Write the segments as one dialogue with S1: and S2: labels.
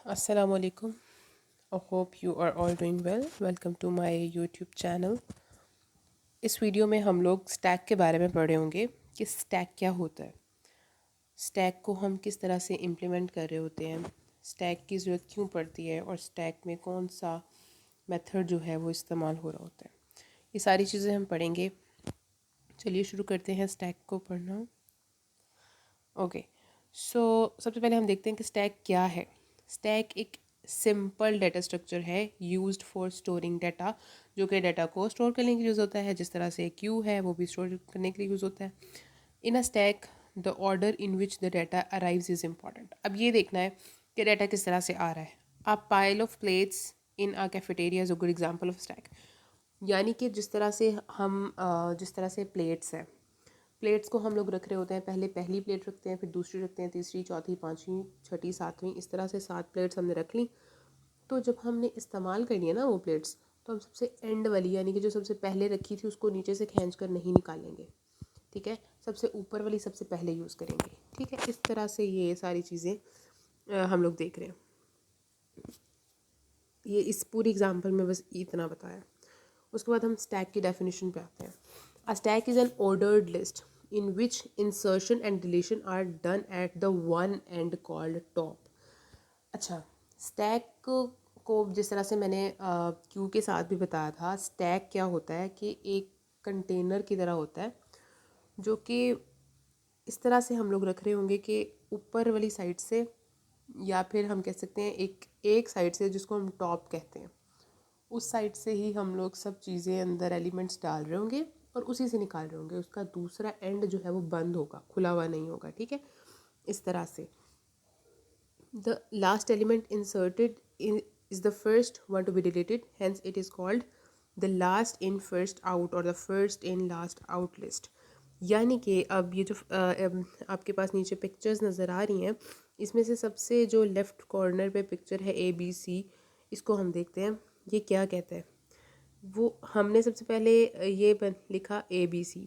S1: Assalamu alaikum. I hope you are all doing well. Welcome to my YouTube channel. इस video में हम लोग stack के बारे में पढ़े होंगे कि स्टैक क्या होता है, स्टैक को हम किस तरह से इम्प्लीमेंट कर रहे होते हैं, स्टैक की ज़रूरत क्यों पड़ती है और स्टैक में कौन सा मेथड जो है वो इस्तेमाल हो रहा होता है। ये सारी चीज़ें हम पढ़ेंगे। चलिए शुरू करते हैं स्टैक को पढ़ना। ओके, सो सबसे पहले हम देखते हैं कि स्टैक क्या है। स्टैक एक सिंपल डाटा स्ट्रक्चर है यूज्ड फॉर स्टोरिंग डाटा, जो कि डाटा को स्टोर करने के लिए यूज़ होता है। जिस तरह से क्यू है वो भी स्टोर करने के लिए यूज़ होता है। In a stack the order in which the data arrives is important. अब ये देखना है कि डाटा किस तरह से आ रहा है। A pile of plates in a cafeteria is a good example of stack. यानी कि जिस तरह से प्लेट्स हैं, प्लेट्स को हम लोग रख रहे होते हैं। पहले पहली प्लेट रखते हैं, फिर दूसरी रखते हैं, तीसरी, चौथी, पाँचवीं, छठी, सातवीं, इस तरह से 7 प्लेट्स हमने रख ली। तो जब हमने इस्तेमाल करनी है ना वो प्लेट्स, तो हम सबसे एंड वाली यानी कि जो सबसे पहले रखी थी उसको नीचे से खींच कर नहीं निकालेंगे, ठीक है। सबसे ऊपर वाली सबसे पहले यूज़ करेंगे, ठीक है। इस तरह से ये सारी चीज़ें हम लोग देख रहे हैं। ये इस पूरी एग्जाम्पल में बस इतना बताया। उसके बाद हम स्टैक की डेफिनेशन पे आते हैं। A stack is an ordered list in which insertion and deletion are done at the one end called top. अच्छा, स्टैक को जिस तरह से मैंने क्यू के साथ भी बताया था, स्टैक क्या होता है कि एक कंटेनर की तरह होता है, जो कि इस तरह से हम लोग रख रहे होंगे कि ऊपर वाली साइड से, या फिर हम कह सकते हैं एक एक साइड से जिसको हम टॉप कहते हैं, उस साइड से ही हम लोग सब चीज़ें अंदर एलिमेंट्स डाल रहे होंगे और उसी से निकाल रहे होंगे। उसका दूसरा एंड जो है वो बंद होगा, खुला हुआ नहीं होगा, ठीक है। इस तरह से the last element inserted in is the first one to be deleted, hence it is called the last in first out और the first in last out list. यानी कि अब ये जो आपके पास नीचे पिक्चर्स नज़र आ रही हैं, इसमें से सबसे जो लेफ़्ट कॉर्नर पे पिक्चर है ABC, इसको हम देखते हैं ये क्या कहता है। वो हमने सबसे पहले लिखा ABC।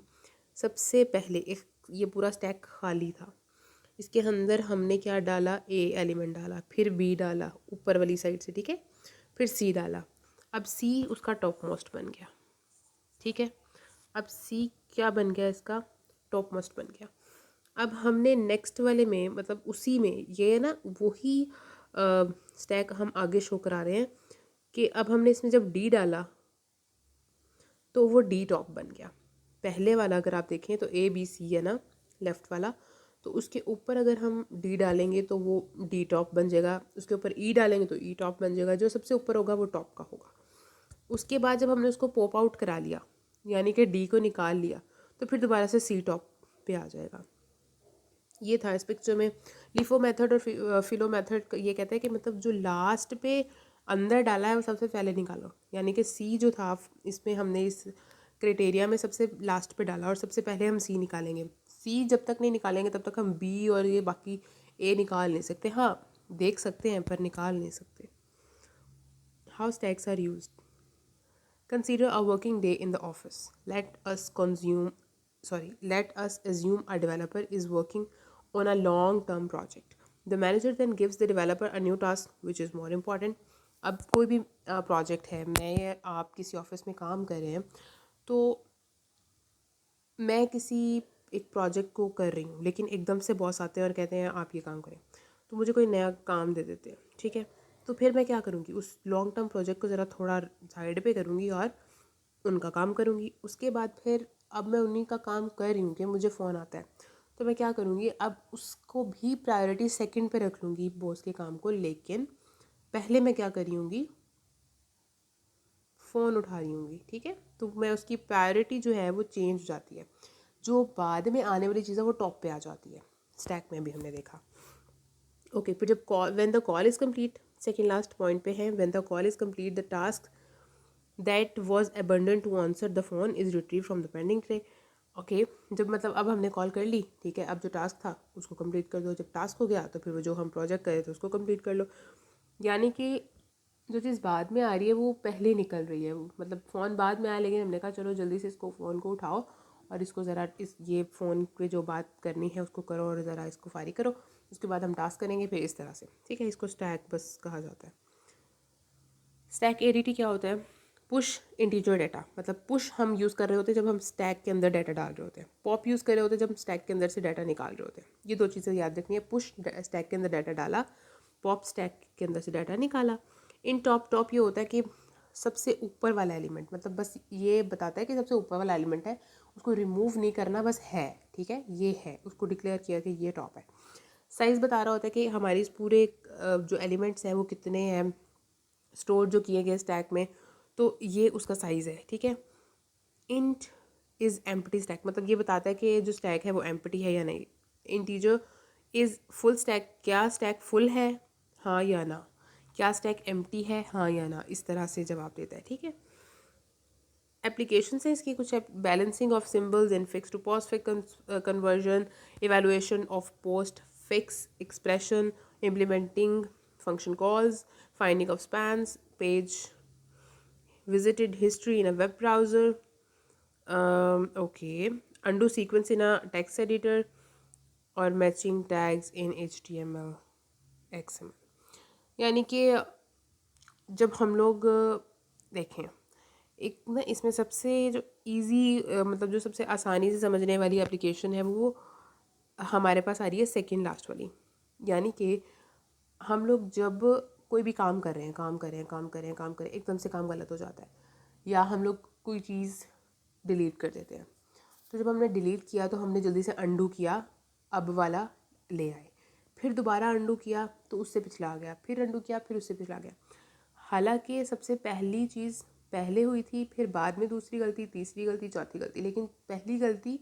S1: सबसे पहले एक ये पूरा स्टैक खाली था, इसके अंदर हमने क्या डाला, A एलिमेंट डाला, फिर B डाला ऊपर वाली साइड से, ठीक है, फिर C डाला। अब C उसका टॉप मोस्ट बन गया, ठीक है। अब C क्या बन गया, इसका टॉप मोस्ट बन गया। अब हमने नेक्स्ट वाले में, मतलब उसी में ये है ना, वही स्टैक हम आगे शो करा रहे हैं कि अब हमने इसमें जब D डाला तो वो D टॉप बन गया। पहले वाला अगर आप देखें तो ABC है ना, लेफ़्ट वाला, तो उसके ऊपर अगर हम D डालेंगे तो वो D टॉप बन जाएगा। उसके ऊपर E डालेंगे तो E टॉप बन जाएगा। जो सबसे ऊपर होगा वो टॉप का होगा। उसके बाद जब हमने उसको पॉप आउट करा लिया, यानी कि D को निकाल लिया, तो फिर दोबारा से C टॉप पे आ जाएगा। ये था इस पिक्चर में। लिफो मेथड और फिलो मेथड ये कहता है कि मतलब जो लास्ट पे अंदर डाला है वो सबसे पहले निकालो, यानी कि सी जो था इसमें हमने इस क्राइटेरिया में सबसे लास्ट पे डाला और सबसे पहले हम सी निकालेंगे। सी जब तक नहीं निकालेंगे तब तक हम बी और ये बाकी ए निकाल नहीं सकते। हाँ, देख सकते हैं पर निकाल नहीं सकते। How stacks are used. Consider a working day in the office. Let us assume a developer is working on a long-term project. The manager then gives the developer a new task which is more important. अब कोई भी project है, मैं आप किसी office में काम कर रहे हैं, तो मैं किसी एक प्रोजेक्ट को कर रही हूँ, लेकिन एकदम से बॉस आते हैं और कहते हैं आप ये काम करें, तो मुझे कोई नया काम दे देते हैं, ठीक है। तो फिर मैं क्या करूँगी, उस लॉन्ग टर्म प्रोजेक्ट को ज़रा थोड़ा साइड पे करूँगी और उनका काम करूँगी। उसके बाद फिर अब मैं उन्हीं का काम कर रही हूँ कि मुझे फ़ोन आता है, तो मैं क्या करूँगी, अब उसको भी प्रायोरिटी सेकंड पे रख लूँगी बॉस के काम को, लेकिन पहले मैं क्या कर रही हूँगी, फ़ोन उठा रही हूँगी, ठीक है। तो मैं उसकी प्रायोरिटी जो है वो चेंज हो जाती है। जो बाद में आने वाली चीज़ है वो टॉप पे आ जाती है। स्टैक में भी हमने देखा। ओके, फिर जब call when the call is complete, second last point पे है, when the call is complete the task that was abandon to answer the phone is retrieve from the pending tray. Okay, जब मतलब अब हमने call कर ली, ठीक है, अब जो टास्क था उसको कंप्लीट कर दो। जब टास्क हो गया तो फिर वो जो हम प्रोजेक्ट करे थे उसको कंप्लीट कर लो। यानी कि जो चीज़ बाद में आ रही है वो पहले निकल रही है। वो मतलब फ़ोन बाद में आया, लेकिन हमने कहा चलो जल्दी से इसको फ़ोन को उठाओ और इसको ज़रा ये फ़ोन पे जो बात करनी है उसको करो और ज़रा इसको फारिग करो। उसके बाद हम टास्क करेंगे फिर इस तरह से, ठीक है। इसको स्टैक बस कहा जाता है। स्टैक एडीटी क्या होता है? पुश इंटीजर डाटा, मतलब पुश हम यूज़ कर रहे होते हैं जब हम स्टैक के अंदर डाटा डाल रहे होते हैं, पॉप यूज़ कर रहे होते हैं जब हम स्टैक के अंदर से डाटा निकाल रहे होते हैं। ये दो चीज़ें याद रखनी है, पुश स्टैक के अंदर डाटा डाला, पॉप स्टैक के अंदर से डाटा निकाला। इन टॉप ये होता है कि सबसे ऊपर वाला एलिमेंट, मतलब बस ये बताता है कि सबसे ऊपर वाला एलिमेंट है, उसको रिमूव नहीं करना, बस है, ठीक है, ये है, उसको डिक्लेयर किया कि ये टॉप है। साइज़ बता रहा होता है कि हमारी इस पूरे जो एलिमेंट्स हैं वो कितने हैं स्टोर जो किए गए स्टैक में, तो ये उसका साइज़ है, ठीक है। इंट इज़ एम्प्टी स्टैक, मतलब ये बताता है कि जो स्टैक है वो एम्प्टी है या नहीं। इंटीजर इज़ फुल स्टैक, क्या स्टैक फुल है, हाँ या ना, क्या स्टैक एम्प्टी है, हाँ या ना, इस तरह से जवाब देता है, ठीक है। एप्लीकेशन है इसकी कुछ, balancing of symbols infix to postfix conversion, evaluation of postfix expression, implementing function calls, finding of spans, page visited history in a web browser, okay, undo sequence in a text editor, और matching tags in HTML XML। यानी कि जब हम लोग देखें, एक ना इसमें सबसे जो इजी मतलब जो सबसे आसानी से समझने वाली एप्लीकेशन है वो हमारे पास आ रही है सेकंड लास्ट वाली। यानी कि हम लोग जब कोई भी काम कर रहे हैं एकदम से काम गलत हो जाता है, या हम लोग कोई चीज़ डिलीट कर देते हैं, तो जब हमने डिलीट किया तो हमने जल्दी से अंडू किया, अब वाला ले आए, फिर दोबारा अंडू किया तो उससे पिछला आ गया, फिर अंडू किया फिर उससे पिछला आ गया। हालांकि सबसे पहली चीज़ पहले हुई थी, फिर बाद में दूसरी गलती, तीसरी गलती, चौथी गलती,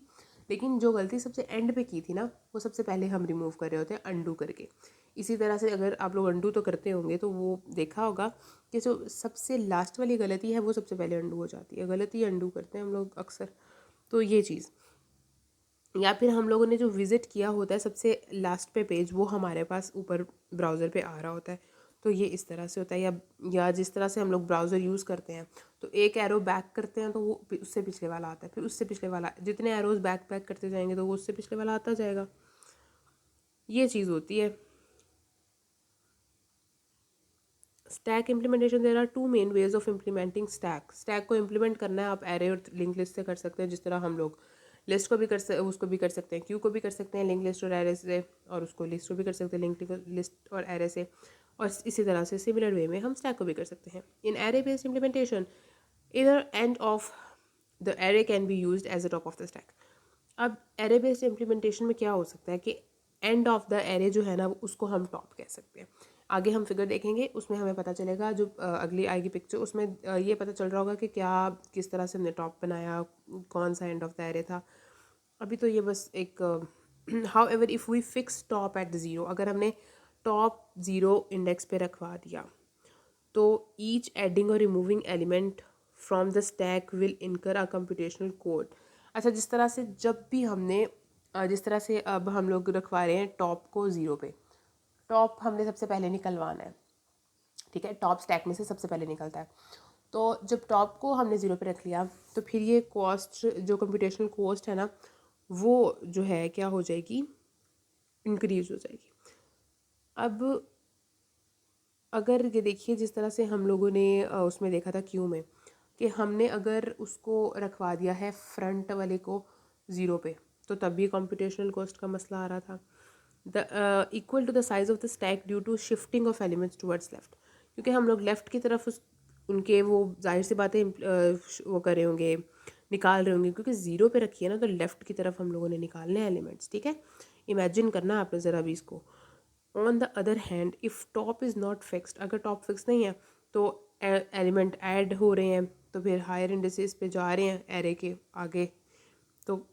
S1: लेकिन जो गलती सबसे एंड पे की थी ना वो सबसे पहले हम रिमूव कर रहे होते हैं अंडू करके। इसी तरह से अगर आप लोग अंडू तो करते होंगे तो वो देखा होगा कि जो सबसे लास्ट वाली गलती है वो सबसे पहले अंडू हो जाती है, गलती अंडू करते हैं हम लोग अक्सर। तो ये चीज़, या फिर हम लोगों ने जो विज़िट किया होता है सबसे लास्ट पे पेज, वो हमारे पास ऊपर ब्राउज़र पे आ रहा होता है, तो ये इस तरह से होता है। या जिस तरह से हम लोग ब्राउज़र यूज़ करते हैं तो एक एरो बैक करते हैं तो वो उससे पिछले वाला आता है, फिर उससे पिछले वाला, जितने एरोज़ बैक करते जाएंगे तो वो उससे पिछले वाला आता जाएगा। ये चीज़ होती है stack implementation. There are two main ways of implementing stack को इम्प्लीमेंट करना है आप एरे और लिंक लिस्ट से कर सकते हैं, जिस तरह हम लोग लिस्ट को भी उसको भी कर सकते हैं, क्यू को भी कर सकते हैं लिंक लिस्ट और एरे से, और उसको लिस्ट को भी कर सकते हैं लिंक लिस्ट और एरे से, और इसी तरह से सिमिलर वे में हम स्टैक को भी कर सकते हैं। इन एरे बेस्ड इम्प्लीमेंटेशन इधर end of the array can be used as a top of the stack. अब एरे बेस्ड इम्प्लीमेंटेशन में क्या हो सकता है कि एंड ऑफ द एरे जो है ना उसको हम टॉप कह सकते हैं। आगे हम फिगर देखेंगे उसमें हमें पता चलेगा, जो अगली आएगी पिक्चर उसमें ये पता चल रहा होगा कि क्या किस तरह से हमने टॉप बनाया, कौन सा एंड ऑफ द एरे था। अभी तो ये बस एक however if we fix top at the zero, अगर हमने टॉप ज़ीरो इंडेक्स पे रखवा दिया तो ईच एडिंग और removing element from the stack will incur a computational code. अच्छा, जिस तरह से जब भी हमने जिस तरह से अब हम लोग रखवा रहे हैं टॉप को ज़ीरो पे, टॉप हमने सबसे पहले निकलवाना है, ठीक है, टॉप स्टैक में से सबसे पहले निकलता है। तो जब टॉप को हमने ज़ीरो पे रख लिया तो फिर ये कॉस्ट, जो कंप्यूटेशनल कॉस्ट है ना, वो जो है क्या हो जाएगी, इंक्रीज हो जाएगी। अब अगर ये देखिए जिस तरह से हम लोगों ने उसमें देखा था क्यू में कि हमने अगर उसको रखवा दिया है फ्रंट वाले को ज़ीरो पे तो तब भी कंप्यूटेशनल कॉस्ट का मसला आ रहा था। The equal to the size of the stack due to shifting of elements towards left, क्योंकि हम लोग लेफ़्ट की तरफ उनके वो जाहिर सी बातें वो कर रहे होंगे, निकाल रहे होंगे, क्योंकि ज़ीरो पे रखी है ना तो लेफ़्ट की तरफ हम लोगों ने निकालने हैं एलिमेंट्स, ठीक है। इमेजिन करना आपने ज़रा भी इसको। On the other hand if top is not fixed, अगर टॉप फिक्स नहीं है तो एलिमेंट ऐड हो रहे हैं तो फिर हायर इंडिसेस पे जा रहे हैं एरे के आगे, तो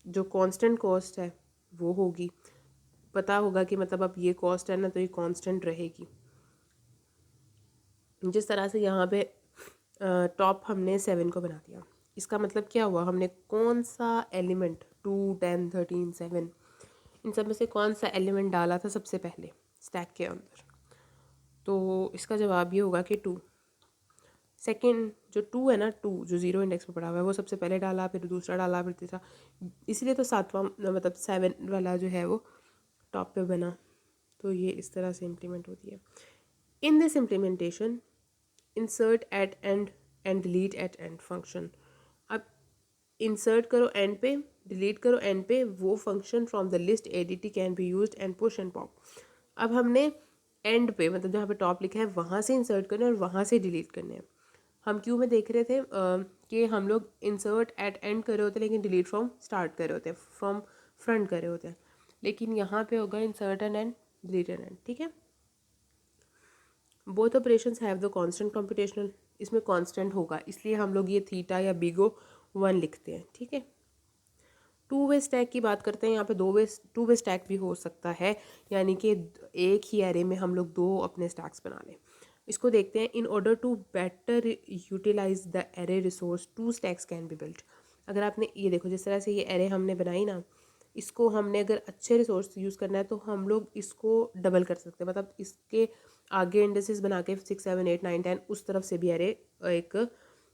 S1: जो कांस्टेंट कॉस्ट है वो होगी, पता होगा कि मतलब अब ये कॉस्ट है ना तो ये कांस्टेंट रहेगी। जिस तरह से यहाँ पे टॉप हमने 7 को बना दिया, इसका मतलब क्या हुआ, हमने कौन सा एलिमेंट 2 10 13 7 इन सब में से कौन सा एलिमेंट डाला था सबसे पहले स्टैक के अंदर, तो इसका जवाब ये होगा कि 2। सेकंड जो 2 है ना, 2 जो ज़ीरो इंडेक्स पे पड़ा हुआ है वो सबसे पहले डाला, फिर दूसरा डाला, फिर तीसरा, इसलिए तो सातवां मतलब 7 वाला जो है वो टॉप पे बना। तो ये इस तरह से इम्प्लीमेंट होती है. In this implementation insert at end and delete at end function. अब इंसर्ट करो एंड पे, डिलीट करो एंड पे, वो function from the list ADT can be used and push and pop. अब हमने एंड पे मतलब जहाँ पे टॉप लिखा है वहाँ से इंसर्ट करना है और वहाँ से डिलीट करने हैं. हम क्यों में देख रहे थे कि हम लोग इंसर्ट एट एंड कर रहे होते हैं लेकिन डिलीट फ्रॉम स्टार्ट कर रहे होते हैं, फ्रॉम फ्रंट कर रहे होते हैं. लेकिन यहाँ पे होगा insert and and delete and and. ठीक है. Both operations have the constant computational. इसमें कांस्टेंट होगा इसलिए हम लोग ये थीटा या बिगो 1 लिखते हैं. ठीक है. टू वे स्टैक की बात करते हैं. यहाँ पे टू वे स्टैक भी हो सकता है, यानी कि एक ही एरे में हम लोग दो अपने स्टैक्स बना लें. इसको देखते हैं. In order to better utilize the array resource two stacks can be built. अगर आपने ये देखो जिस तरह से ये एरे हमने बनाई ना, इसको हमने अगर अच्छे रिसोर्स यूज़ करना है तो हम लोग इसको डबल कर सकते हैं. मतलब इसके आगे इंडेक्सेस बना के 6 7 8 9 10 उस तरफ से भी एरे एक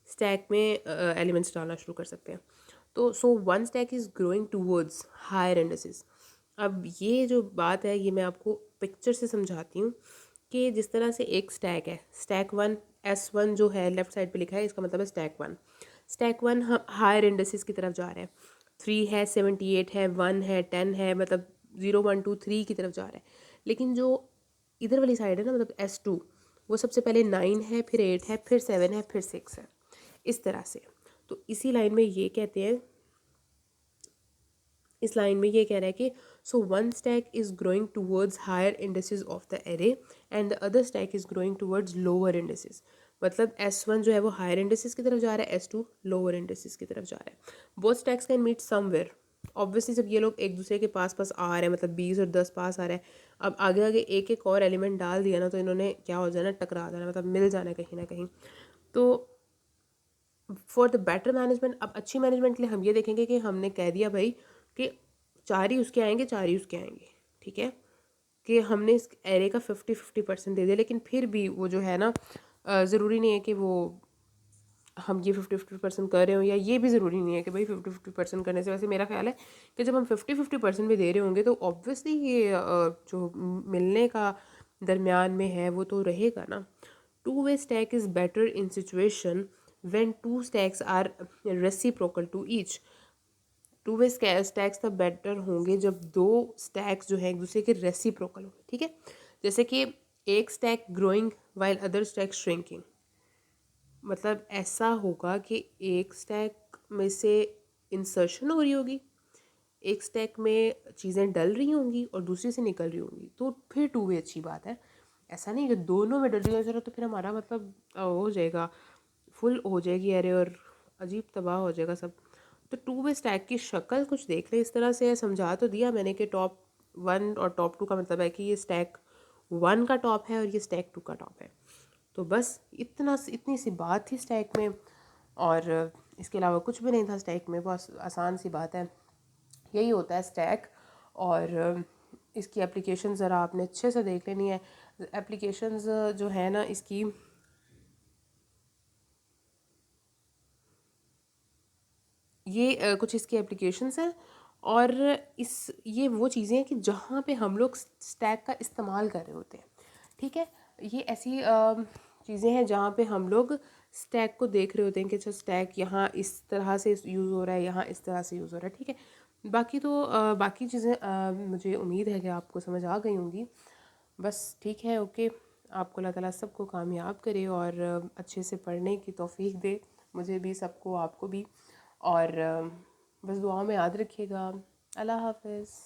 S1: स्टैक में एलिमेंट्स डालना शुरू कर सकते हैं. तो so one stack is growing towards higher indexes. अब ये जो बात है ये मैं आपको पिक्चर से समझाती हूँ कि जिस तरह से एक स्टैक है, स्टैक 1 S1 जो है लेफ्ट साइड पे लिखा है, इसका मतलब है स्टैक 1. स्टैक 1 हायर इंडेक्सेस की तरफ जा रहा है. 3 है, 78 है, 1 है, 10 है, मतलब 0 1 2 3 की तरफ जा रहा है. लेकिन जो इधर वाली साइड है ना, मतलब S2, वो सबसे पहले 9 है, फिर 8 है, फिर 7 है, फिर 6 है, इस तरह से. तो इसी लाइन में ये कहते हैं, इस लाइन में ये कह रहा है कि so one stack is growing towards higher indexes of the array and the other stack is growing towards lower indexes. मतलब S1 जो है वो हायर इंडेसेस की तरफ जा रहा है, S2 लोअर इंडेसेस की तरफ जा रहा है. Both stacks can meet somewhere. Obviously जब ये लोग एक दूसरे के पास पास आ रहे हैं, मतलब 20 और 10 पास आ रहा है, अब आगे आगे एक एक और एलिमेंट डाल दिया ना, तो इन्होंने क्या हो जाना, टकरा जाना, मतलब मिल जाना कहीं ना कहीं. तो फॉर द बेटर मैनेजमेंट, अब अच्छी मैनेजमेंट के लिए हम ये देखेंगे कि हमने कह दिया भाई कि 4 ही उसके आएंगे, 4 ही उसके आएंगे. ठीक है. कि हमने इस एरे का 50-50% दे दिया, लेकिन फिर भी वो जो है ना, ज़रूरी नहीं है कि वो हम ये 50-50% कर रहे हो, या ये भी ज़रूरी नहीं है कि भाई 50-50% करने से. वैसे मेरा ख्याल है कि जब हम 50-50% भी दे रहे होंगे तो ऑब्वियसली ये जो मिलने का दरमियान में है वो तो रहेगा ना. Two way stack is better in situation when two stacks are reciprocal to each. Two way stacks तब बेटर होंगे जब दो स्टैक्स जो है एक दूसरे के रेसिप्रोकल होंगे. ठीक है. जैसे कि एक stack growing while other stack shrinking. मतलब ऐसा होगा कि एक स्टैक में से इंसर्शन हो रही होगी, एक स्टैक में चीज़ें डल रही होंगी और दूसरी से निकल रही होंगी, तो फिर टू वे अच्छी बात है. ऐसा नहीं कि दोनों में डल रही हो तो फिर हमारा मतलब हो जाएगा, फुल हो जाएगी एरे और अजीब तबाह हो जाएगा सब. तो टू वे स्टैक की शक्ल कुछ देख लें इस तरह से. समझा तो दिया मैंने कि टॉप 1 और टॉप 2 का मतलब है कि ये स्टैक 1 का टॉप है और ये स्टैक 2 का टॉप है. तो बस इतनी सी बात थी स्टैक में, और इसके अलावा कुछ भी नहीं था स्टैक में. बहुत आसान सी बात है. यही होता है स्टैक. और इसकी एप्लीकेशन ज़रा आपने अच्छे से देख लेनी है. एप्लीकेशंस जो है ना इसकी, ये कुछ इसकी एप्लीकेशंस हैं. और ये वो चीज़ें हैं कि जहाँ पे हम लोग स्टैक का इस्तेमाल कर रहे होते हैं. ठीक है. ये ऐसी चीज़ें हैं जहाँ पे हम लोग स्टैक को देख रहे होते हैं कि अच्छा स्टैक यहाँ इस तरह से यूज़ हो रहा है, यहाँ इस तरह से यूज़ हो रहा है. ठीक है. बाकी तो बाकी चीज़ें मुझे उम्मीद है कि आपको समझ आ गई होंगी. बस ठीक है. ओके. आपको अल्लाह ताला सबको कामयाब करे और अच्छे से पढ़ने की तौफीक दे, मुझे भी, सबको, आपको भी. और बस दुआओं में याद रखिएगा. अल्लाह हाफ़िज़.